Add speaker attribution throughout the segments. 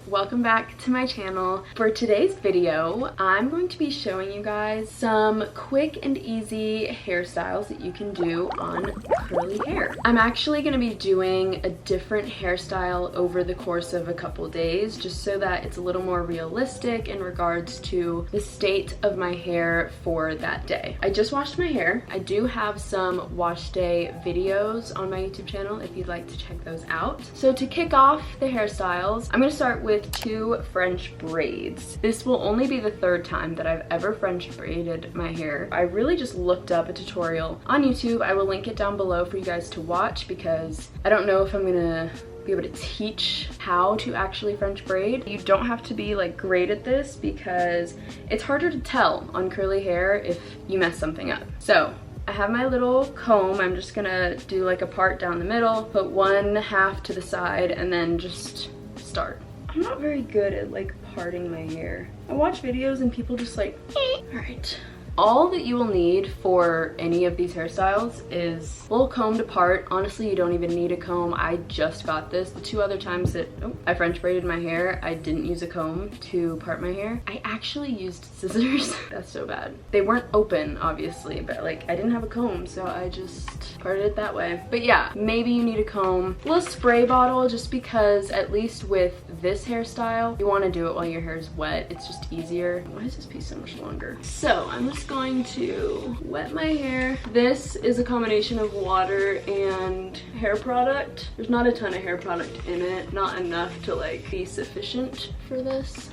Speaker 1: Welcome back to my channel. For today's video, I'm going to be showing you guys some quick and easy hairstyles that you can do on curly hair. I'm actually going to be doing a different hairstyle over the course of a couple days, just so that it's a little more realistic in regards to the state of my hair for that day. I just washed my hair. I do have some wash day videos on my YouTube channel if you'd like to check those out. So to kick off the hairstyles, I'm going to start with 2 French braids. This will only be the 3rd time that I've ever French braided my hair. I really just looked up a tutorial on YouTube. I will link it down below for you guys to watch because I don't know if I'm gonna be able to teach how to actually French braid. You don't have to be like great at this because it's harder to tell on curly hair if you mess something up. So I have my little comb. I'm just gonna do like a part down the middle, put 1/2 to the side, and then just start. I'm not very good at like parting my hair. I watch videos and people just like, all right. All that you will need for any of these hairstyles is a little comb to part. Honestly, you don't even need a comb. I just got this. The 2 other times that I French braided my hair, I didn't use a comb to part my hair. I actually used scissors. That's so bad. They weren't open, obviously, but like I didn't have a comb, so I just parted it that way. But yeah, maybe you need a comb. A little spray bottle, just because at least with this hairstyle, you want to do it while your hair is wet. It's just easier. Why is this piece so much longer? So I'm just going to wet my hair. This is a combination of water and hair product. There's not a ton of hair product in it, not enough to like be sufficient for this,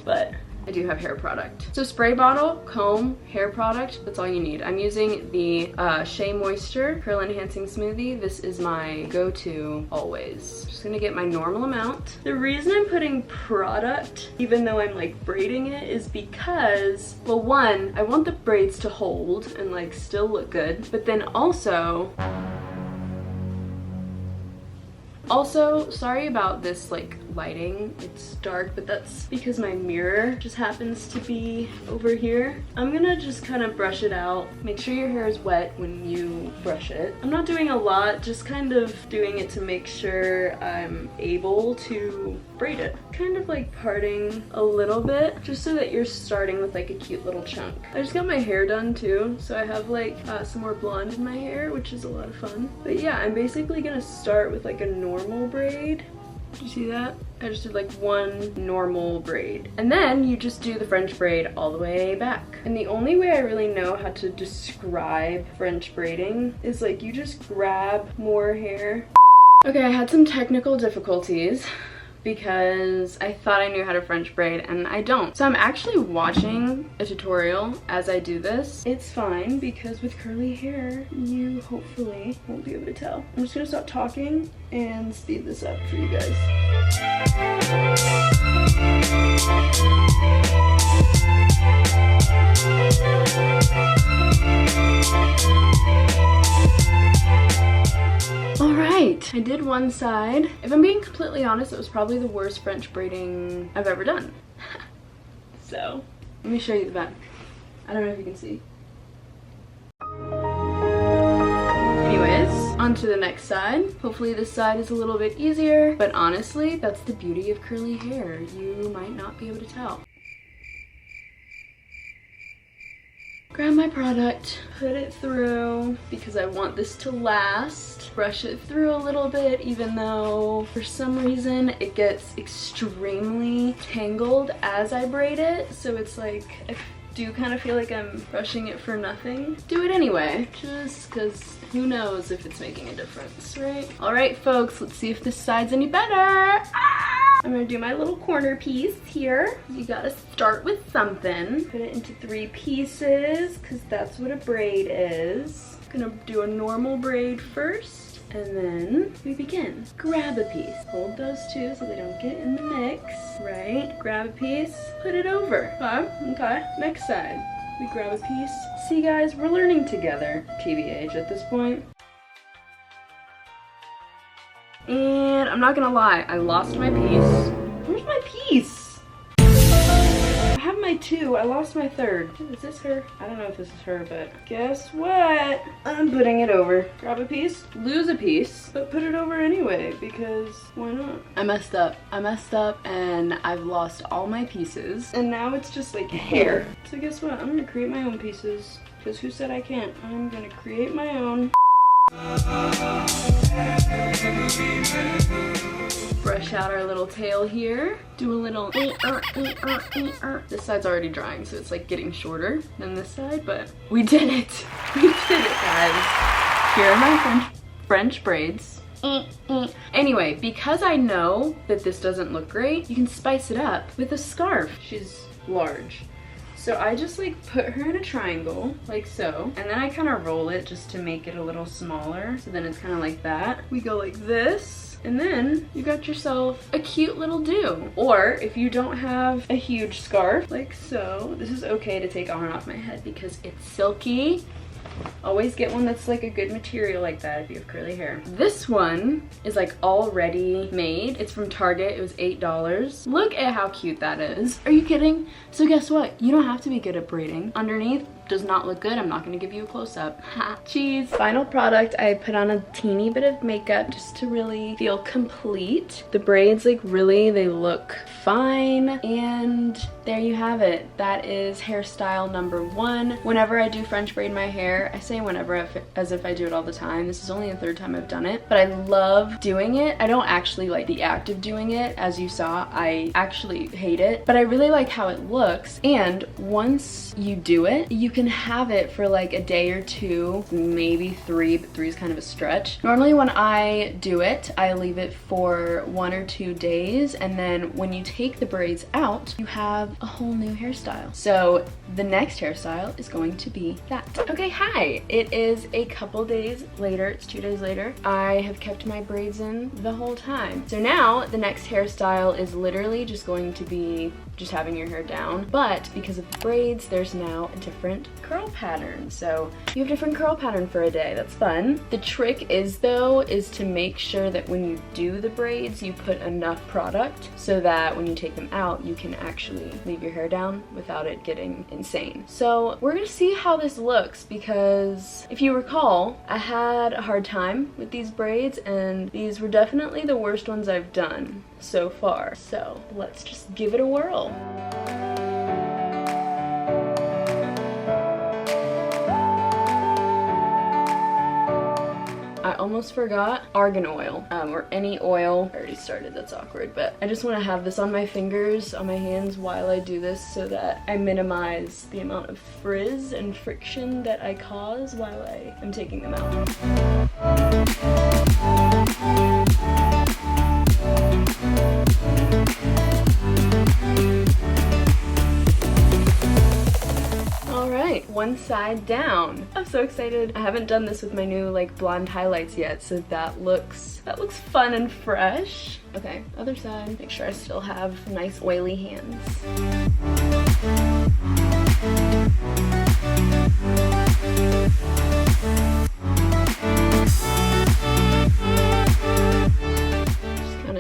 Speaker 1: but I do have hair product. So spray bottle, comb, hair product, that's all you need. I'm using the Shea Moisture Curl Enhancing Smoothie. This is my go-to always. Just gonna get my normal amount. The reason I'm putting product, even though I'm like braiding it, is because, well, 1, I want the braids to hold and like still look good, but then also, sorry about this like lighting, it's dark, but that's because my mirror just happens to be over here. I'm gonna just kind of brush it out. Make sure your hair is wet when you brush it. I'm not doing a lot, just kind of doing it to make sure I'm able to braid it. Kind of like parting a little bit, just so that you're starting with like a cute little chunk. I just got my hair done too, so I have like some more blonde in my hair, which is a lot of fun. But yeah, I'm basically gonna start with like a normal braid. You see that? I just did like 1 normal braid. And then you just do the French braid all the way back. And the only way I really know how to describe French braiding is like you just grab more hair. Okay, I had some technical difficulties because I thought I knew how to French braid and I don't. So I'm actually watching a tutorial as I do this. It's fine because with curly hair, you hopefully won't be able to tell. I'm just gonna stop talking and speed this up for you guys. Alright, I did one side. If I'm being completely honest, it was probably the worst French braiding I've ever done. So, let me show you the back. I don't know if you can see. Anyways, on to the next side. Hopefully this side is a little bit easier, but honestly, that's the beauty of curly hair. You might not be able to tell. Grab my product, put it through, because I want this to last. Brush it through a little bit, even though for some reason it gets extremely tangled as I braid it. So it's like, I do kind of feel like I'm brushing it for nothing. Do it anyway, just because who knows if it's making a difference, right? All right, folks, let's see if this side's any better. I'm gonna do my little corner piece here. You gotta start with something. Put it into 3 pieces, because that's what a braid is. I'm gonna do a normal braid first. And then we begin. Grab a piece. Hold those two so they don't get in the mix, right? Grab a piece, put it over. Okay, next side. We grab a piece. See guys, we're learning together. TBH at this point. And I'm not gonna lie, I lost my piece. Where's my piece? I have my two, I lost my third. Is this her? I don't know if this is her, but guess what? I'm putting it over. Grab a piece, lose a piece, but put it over anyway, because why not? I messed up and I've lost all my pieces. And now it's just like hair. So guess what? I'm gonna create my own pieces, because who said I can't? I'm gonna create my own. Brush out our little tail here. Do a little This side's already drying, so it's like getting shorter than this side, but we did it. We did it, guys. Here are my French braids. Anyway, because I know that this doesn't look great, you can spice it up with a scarf. She's large. So I just like put her in a triangle, like so, and then I kind of roll it just to make it a little smaller. So then it's kind of like that. We go like this, and then you got yourself a cute little do. Or if you don't have a huge scarf, like so, this is okay to take on and off my head because it's silky. Always get one that's like a good material like that if you have curly hair. This one is like already made. It's from Target. It was $8. Look at how cute that is. Are you kidding? So guess what? You don't have to be good at braiding. Underneath does not look good. I'm not gonna give you a close-up. Ha, cheese. Final product, I put on a teeny bit of makeup just to really feel complete. The braids, like really, they look fine. And there you have it. That is hairstyle number 1. Whenever I do French braid my hair, I say whenever as if I do it all the time. This is only the 3rd time I've done it, but I love doing it. I don't actually like the act of doing it. As you saw, I actually hate it, but I really like how it looks. And once you do it, you can have it for like a day or 2, maybe 3, but 3 is kind of a stretch. Normally when I do it, I leave it for 1 or 2 days, and then when you take the braids out, you have a whole new hairstyle. So the next hairstyle is going to be that. Okay, hi. It is a couple days later. It's 2 days later. I have kept my braids in the whole time. So now the next hairstyle is literally just going to be just having your hair down, but because of the braids, there's now a different curl pattern. So you have different curl pattern for a day. That's fun. The trick is to make sure that when you do the braids, you put enough product so that when you take them out, you can actually leave your hair down without it getting insane. So we're gonna see how this looks, because if you recall, I had a hard time with these braids, and these were definitely the worst ones I've done so far. So let's just give it a whirl. I almost forgot argan oil, or any oil. I already started, that's awkward, but I just want to have this on my fingers, on my hands while I do this so that I minimize the amount of frizz and friction that I cause while I am taking them out. One side down. I'm so excited. I haven't done this with my new like blonde highlights yet, so that looks fun and fresh. Okay, other side. Make sure I still have nice oily hands.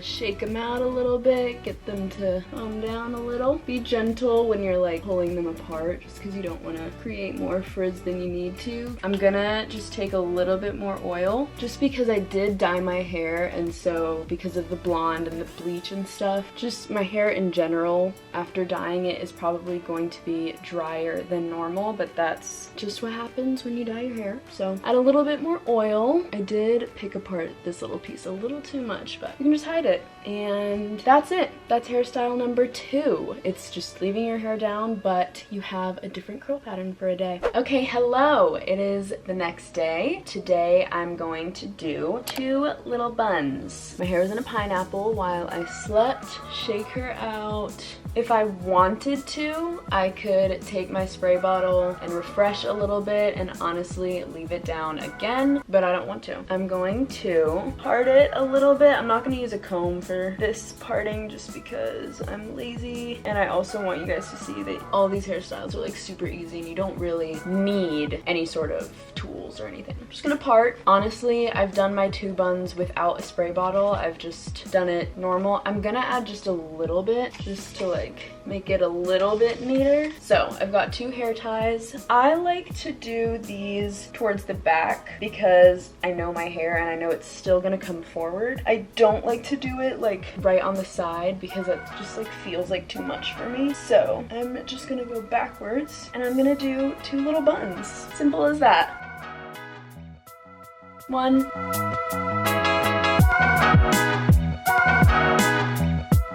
Speaker 1: Shake them out a little bit, get them to calm down a little. Be gentle when you're like pulling them apart, just because you don't want to create more frizz than you need to. I'm gonna just take a little bit more oil, just because I did dye my hair, and so because of the blonde and the bleach and stuff, just my hair in general after dyeing it is probably going to be drier than normal, but that's just what happens when you dye your hair. So add a little bit more oil. I did pick apart this little piece a little too much, but you can just hide it. And that's it. That's hairstyle number 2. It's just leaving your hair down, but you have a different curl pattern for a day. Okay, hello. It is the next day. Today I'm going to do 2 little buns. My hair is in a pineapple while I slept. Shake her out. If I wanted to, I could take my spray bottle and refresh a little bit and honestly leave it down again, but I don't want to. I'm going to part it a little bit. I'm not going to use a comb for this parting just because I'm lazy, and I also want you guys to see that all these hairstyles are like super easy and you don't really need any sort of tools or anything. I'm just gonna part. Honestly, I've done my 2 buns without a spray bottle. I've just done it normal. I'm gonna add just a little bit just to like make it a little bit neater. So I've got 2 hair ties. I like to do these towards the back because I know my hair and I know it's still gonna come forward. I don't like to do it like right on the side because it just like feels like too much for me. So I'm just gonna go backwards and I'm gonna do 2 little buns. Simple as that. 1.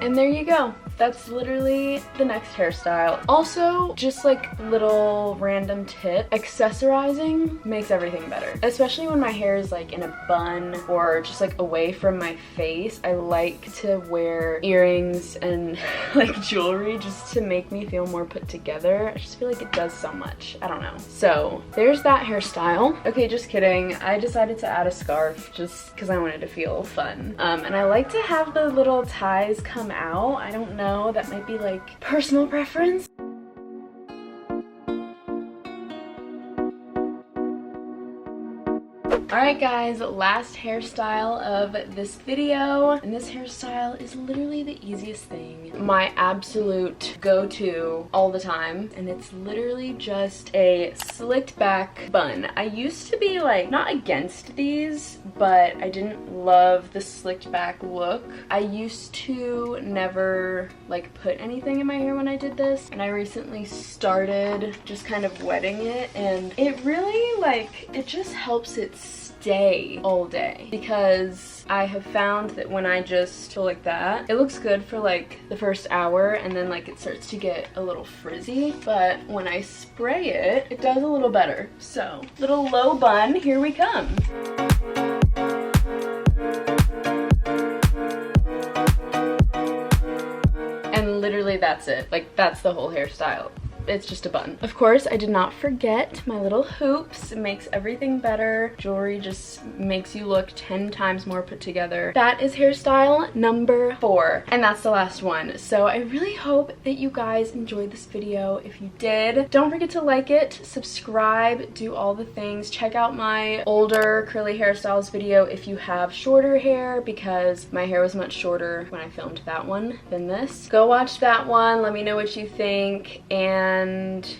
Speaker 1: And there you go. That's literally the next hairstyle. Also, just like little random tip, accessorizing makes everything better. Especially when my hair is like in a bun or just like away from my face. I like to wear earrings and like jewelry just to make me feel more put together. I just feel like it does so much. I don't know. So there's that hairstyle. Okay, just kidding. I decided to add a scarf just because I wanted to feel fun. And I like to have the little ties come out. I don't know. That might be like personal preference. Alright guys, last hairstyle of this video, and this hairstyle is literally the easiest thing. My absolute go-to all the time, and it's literally just a slicked back bun. I used to be like, not against these, but I didn't love the slicked back look. I used to never like put anything in my hair when I did this, and I recently started just kind of wetting it, and it really like, it just helps it stay all day, because I have found that when I just go like that, it looks good for like the first hour and then like it starts to get a little frizzy, but when I spray it, it does a little better. So little low bun, here we come. And literally that's it. Like that's the whole hairstyle. It's just a bun. Of course, I did not forget my little hoops. It makes everything better. Jewelry just makes you look 10 times more put together. That is hairstyle number 4, and that's the last one. So I really hope that you guys enjoyed this video. If you did, don't forget to like it, subscribe, do all the things. Check out my older curly hairstyles video if you have shorter hair, because my hair was much shorter when I filmed that one than this. Go watch that one. Let me know what you think, and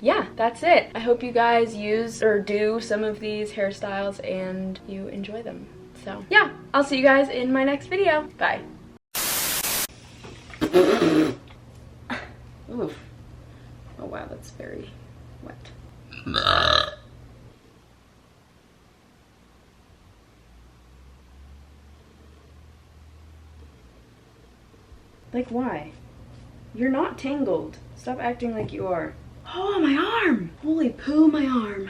Speaker 1: yeah, that's it. I hope you guys use or do some of these hairstyles and you enjoy them. So yeah, I'll see you guys in my next video. Bye. Oof. Oh wow, that's very wet. Like why? You're not tangled. Stop acting like you are. Oh, my arm! Holy poo, my arm.